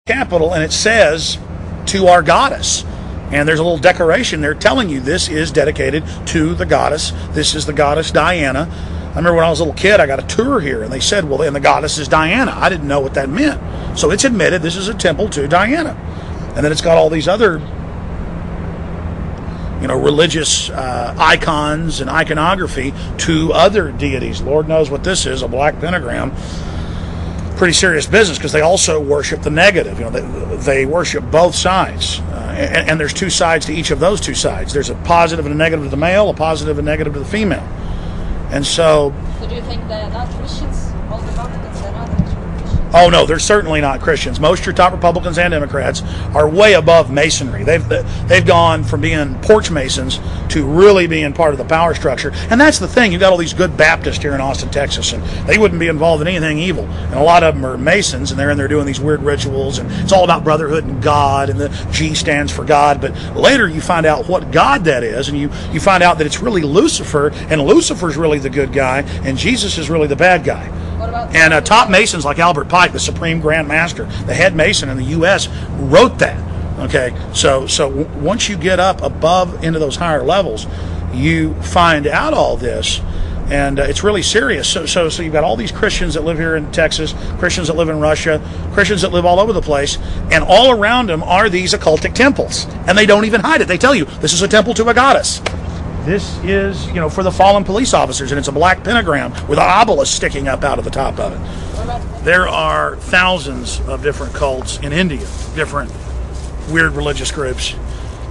capital, and it says to our goddess, and there's a little decoration there telling you this is dedicated to the goddess. This is the goddess Diana. I remember when I was a little kid, I got a tour here, and they said, well, and the goddess is Diana. I didn't know what that meant. So it's admitted this is a temple to Diana. And then it's got all these other, religious icons and iconography to other deities. Lord knows what this is, a black pentagram. Pretty serious business, because they also worship the negative. They worship both sides, and there's two sides to each of those two sides. There's a positive and a negative to the male, a positive and negative to the female. And so do you think they're not Christians? All the Republicans are not actually Christians? Oh no, they're certainly not Christians. Most of your top Republicans and Democrats are way above Masonry. They've gone from being porch Masons to really being part of the power structure. And that's the thing. You've got all these good Baptists here in Austin, Texas, and they wouldn't be involved in anything evil. And a lot of them are Masons, and they're in there doing these weird rituals, and it's all about brotherhood and God, and the G stands for God. But later you find out what God that is, and you find out that it's really Lucifer, and Lucifer's really the good guy, and Jesus is really the bad guy. And top Masons like Albert Pike, the Supreme Grand Master, the head Mason in the U.S., wrote that. Okay, so once you get up above into those higher levels, you find out all this, and it's really serious. So you've got all these Christians that live here in Texas, Christians that live in Russia, Christians that live all over the place, and all around them are these occultic temples, and they don't even hide it. They tell you this is a temple to a goddess. This is, for the fallen police officers, and it's a black pentagram with an obelisk sticking up out of the top of it. There are thousands of different cults in India, different weird religious groups.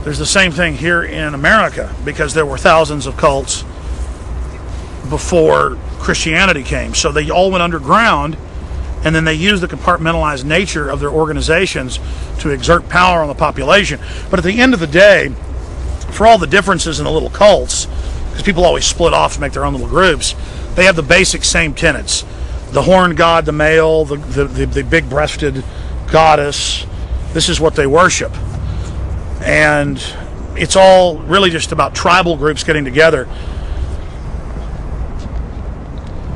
There's the same thing here in America, because there were thousands of cults before Christianity came. So they all went underground, and then they used the compartmentalized nature of their organizations to exert power on the population. But at the end of the day, for all the differences in the little cults, because people always split off to make their own little groups, they have the basic same tenets. The horned god, the male, the big-breasted goddess. This is what they worship. And it's all really just about tribal groups getting together.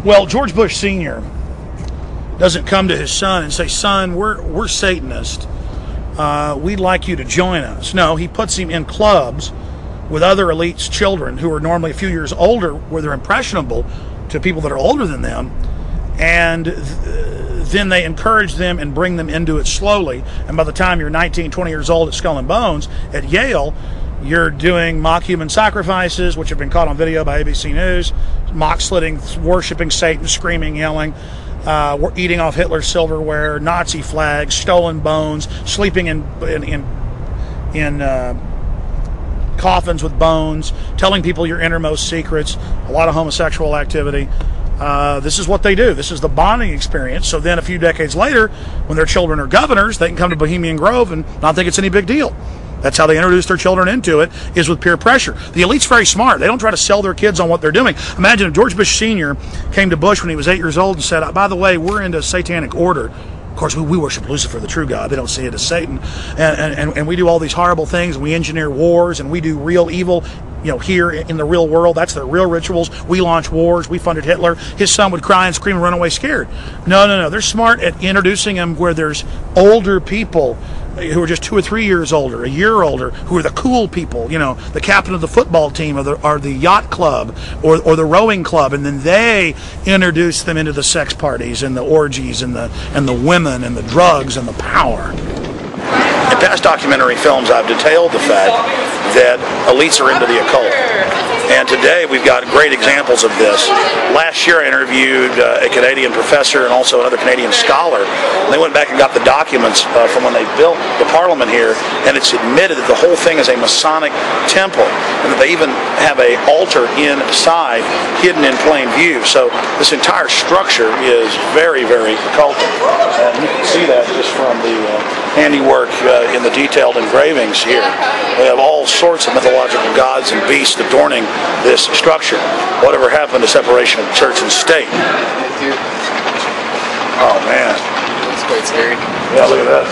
Well, George Bush Sr. doesn't come to his son and say, son, we're Satanists. We'd like you to join us. No, he puts him in clubs with other elites' children who are normally a few years older, where they're impressionable to people that are older than them, and then they encourage them and bring them into it slowly. And by the time you're 19, 20 years old at Skull and Bones at Yale, you're doing mock human sacrifices, which have been caught on video by ABC News, mock slitting, worshiping Satan, screaming, yelling, we're eating off Hitler's silverware, Nazi flags, stolen bones, sleeping in coffins with bones, telling people your innermost secrets, a lot of homosexual activity. This is what they do. This is the bonding experience. So then a few decades later, when their children are governors, they can come to Bohemian Grove and not think it's any big deal. That's how they introduce their children into it, is with peer pressure. The elite's very smart. They don't try to sell their kids on what they're doing. Imagine if George Bush Sr. came to Bush when he was 8 years old and said, by the way, we're into satanic order. Of course, we worship Lucifer, the true God. They don't see it as Satan. And we do all these horrible things. We engineer wars, and we do real evil, here in the real world. That's their real rituals. We launch wars. We funded Hitler. His son would cry and scream and run away scared. No. They're smart at introducing them where there's older people who are just 2 or 3 years older, a year older, who are the cool people, the captain of the football team or the yacht club or the rowing club, and then they introduce them into the sex parties and the orgies and the women and the drugs and the power. In past documentary films, I've detailed the fact that elites are into the occult. And today we've got great examples of this. Last year I interviewed a Canadian professor and also another Canadian scholar. They went back and got the documents from when they built the Parliament here, and it's admitted that the whole thing is a Masonic temple, and that they even have an altar inside, hidden in plain view. So this entire structure is very, very occultic. And you can see that just from the handiwork in the detailed engravings here. They have all sorts of mythological gods and beasts adorning this structure. Whatever happened to separation of church and state? Dude. Oh man. That's quite scary. Yeah, look at that.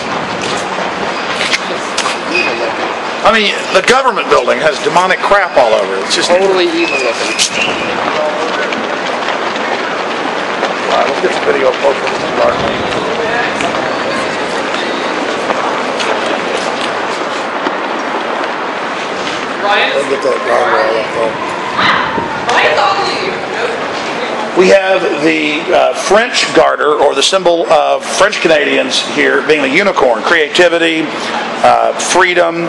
I mean, the government building has demonic crap all over it. It's just totally evil looking. Alright, let's get some video closer to the garden. I'll get that guardrail up there. We have the French garter, or the symbol of French Canadians here, being the unicorn. Creativity, freedom,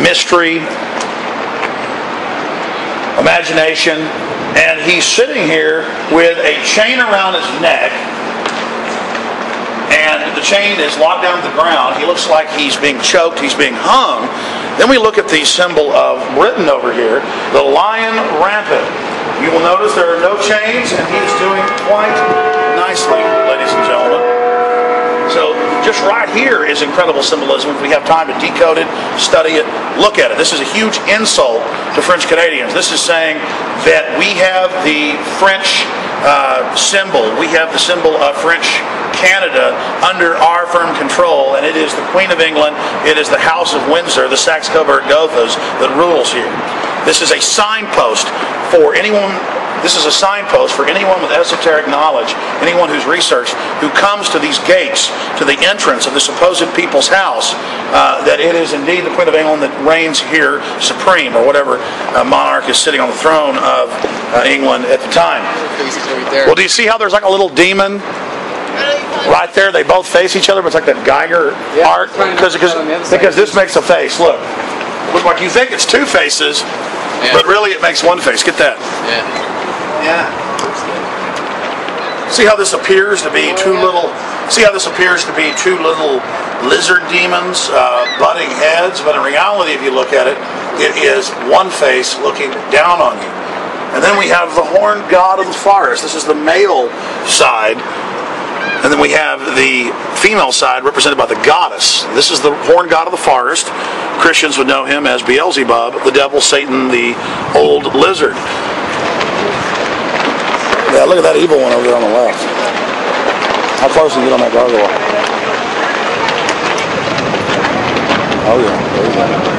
mystery, imagination. And he's sitting here with a chain around his neck, and the chain is locked down to the ground. He looks like he's being choked, he's being hung. Then we look at the symbol of Britain over here, the lion rampant. You will notice there are no chains, and he is doing quite nicely, ladies and gentlemen. So just right here is incredible symbolism. If we have time to decode it, study it, look at it. This is a huge insult to French Canadians. This is saying that we have the French symbol. We have the symbol of French Canada under our firm control, and it is the Queen of England, it is the House of Windsor, the Saxe-Coburg-Gothas that rules here. This is a signpost for anyone. This is a signpost for anyone with esoteric knowledge, anyone who's researched, who comes to these gates, to the entrance of the supposed people's house, that it is indeed the Queen of England that reigns here supreme, or whatever monarch is sitting on the throne of England at the time. Well, do you see how there's like a little demon right there? They both face each other, but it's like that Geiger art, because this makes a face. Look like you think it's two faces, but really it makes one face. Get that? Yeah. See how this appears to be two little? See how this appears to be two little lizard demons butting heads, but in reality, if you look at it, it is one face looking down on you. And then we have the horned god of the forest. This is the male side. And then we have the female side represented by the goddess. This is the horned god of the forest. Christians would know him as Beelzebub, the devil, Satan, the old lizard. Yeah, look at that evil one over there on the left. How close can you get on that gargoyle? Oh yeah, there you go.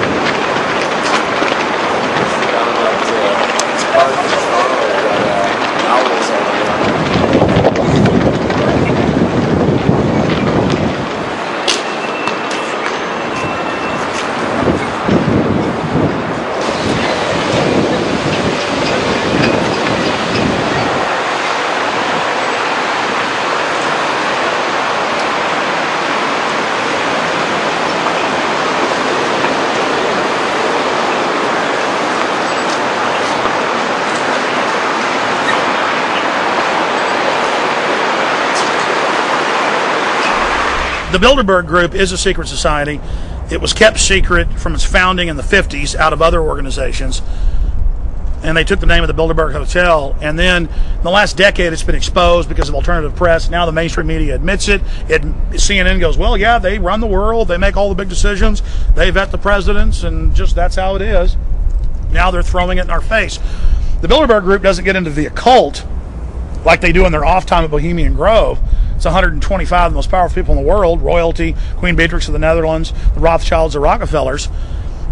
The Bilderberg Group is a secret society. It was kept secret from its founding in the 50s out of other organizations. And they took the name of the Bilderberg Hotel. And then in the last decade, it's been exposed because of alternative press. Now the mainstream media admits it. CNN goes, well, yeah, they run the world. They make all the big decisions. They vet the presidents, and just that's how it is. Now they're throwing it in our face. The Bilderberg Group doesn't get into the occult like they do in their off time at Bohemian Grove. It's 125 of the most powerful people in the world, royalty, Queen Beatrix of the Netherlands, the Rothschilds, the Rockefellers.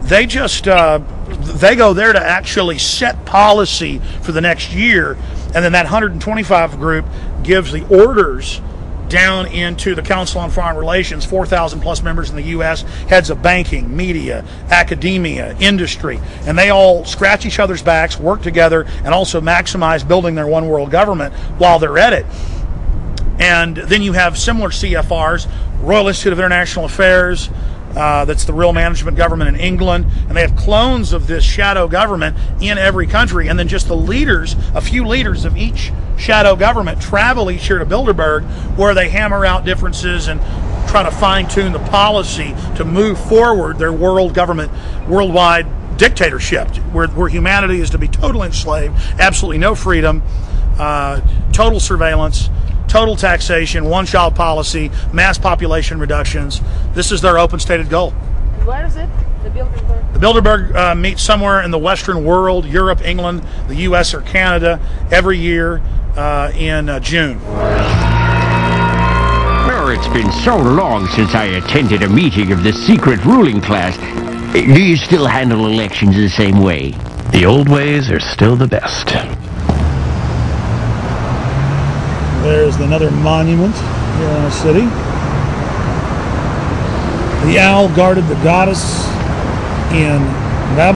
They just, they go there to actually set policy for the next year, and then that 125 group gives the orders down into the Council on Foreign Relations, 4,000 plus members in the U.S., heads of banking, media, academia, industry, and they all scratch each other's backs, work together, and also maximize building their one world government while they're at it. And then you have similar CFRs, Royal Institute of International Affairs, that's the real management government in England, and they have clones of this shadow government in every country, and then just the leaders, a few leaders of each shadow government travel each year to Bilderberg, where they hammer out differences and try to fine-tune the policy to move forward their world government, worldwide dictatorship, where humanity is to be totally enslaved, absolutely no freedom, total surveillance, total taxation, one-child policy, mass population reductions. This is their open stated goal. And where is it? The Bilderberg? The Bilderberg meets somewhere in the Western world, Europe, England, the U.S., or Canada, every year in June. Well, it's been so long since I attended a meeting of the secret ruling class. Do you still handle elections the same way? The old ways are still the best. There's another monument here in our city. The owl guarded the goddess in Babylon.